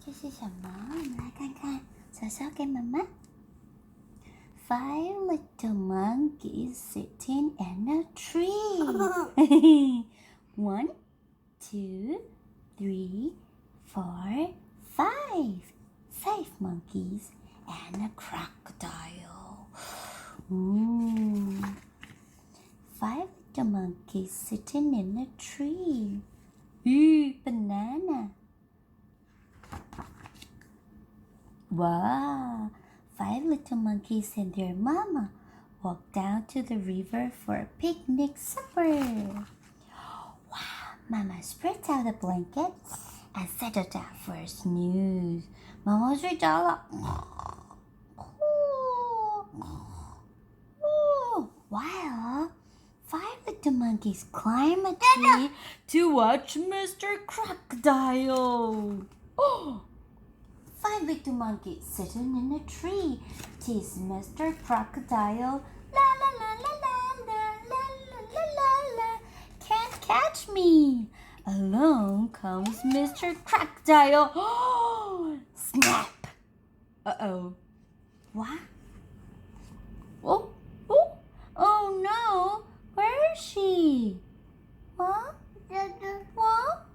这是什么？我们来看看，小小给妈妈。Five little monkeys sitting in a tree. 1, 2, 3, 4, 5. 5 monkeys and a crocodile. Ooh. 5 little monkeys sitting in a tree. Ooh, banana. Wow. 5 little monkeys and their mama walked down to the river for a picnic supper. Wow. Mama spreads out a blanket and settled down for a snooze. 妈妈睡着了。While 5 little monkeys climb a tree to watch Mr. Crocodile. 5 little monkeys sitting in a tree tease Mr. Crocodile. La la la la la la la la la la la. Can't catch me. Along comes Mr. Crocodile. Snap. Uh-oh. What? Oh no. Where is she? What? What?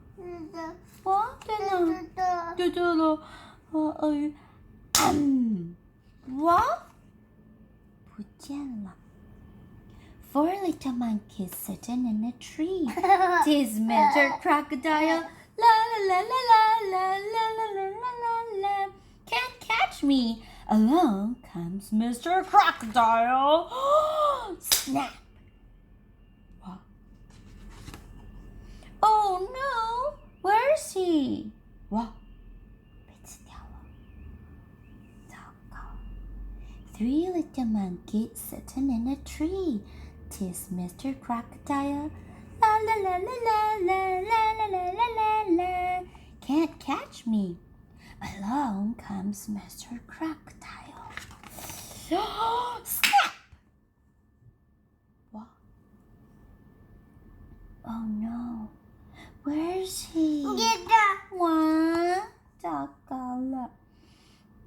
What? 对了。鳄鱼，what? 不见了。4 little monkeys sitting in a tree. Tease Mr. Crocodile. La la la la la la la la la la la. Can't catch me. Along comes Mr. Crocodile. Snap. What? Oh no. Where is he? What? 3 little monkeys sitting in a tree. Tease Mr. Crocodile. La la la la la la la la la la la la. Can't catch me. Along comes Mr. Crocodile. Snap! What? Oh no. Where's he? 哇，糟糕了。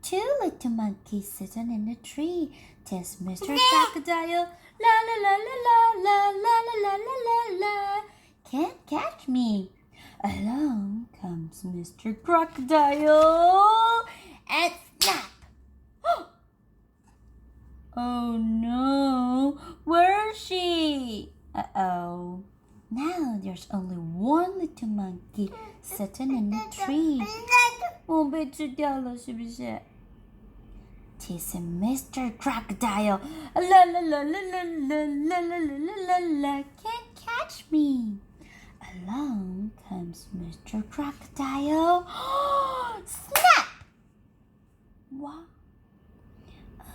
2 little monkeys sitting in a tree. Tease Mr. Crocodile. La la la la la la la la la la la la. Can't catch me. Along comes Mr. Crocodile. And snap. Oh no. Where is she? Uh-oh. Now there's only 1 little monkey sitting in a tree. 被吃掉了，是不是？Teasing Mr. Crocodile. La la la la la la la la la la la. Can't catch me. Along comes Mr. Crocodile. Snap! What?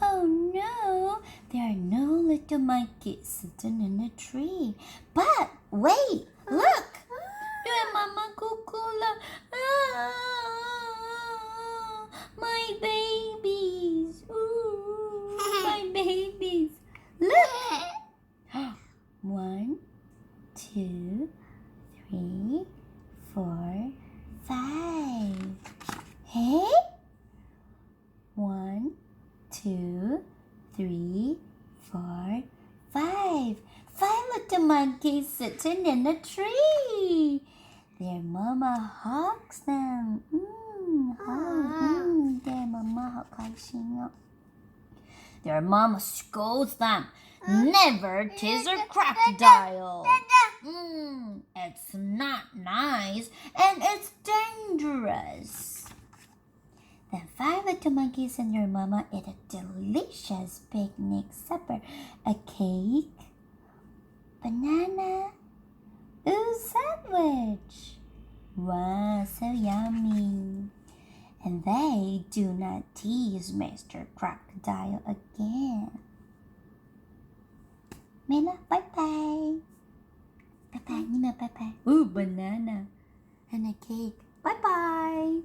Oh no, there are no little monkeys sitting in a tree. But wait, look! 对，妈妈哭了。My babies. Ooh, my babies. Look. 1, 2, 3, 4, 5. Hey? 1, 2, 3, 4, 5. 5 little monkeys sitting in a tree. Their mama hugs them. 对，妈妈好开心哦。Their mama scolds them. Never tease a crocodile. It's not nice and it's dangerous. Then 5 little monkeys and their mama ate a delicious picnic supper. A cake, banana, sandwich. Wow, so yummy. And they do not tease Mr. Crocodile again. 没了，拜拜。拜拜，你们拜拜。Banana and a cake. Bye bye.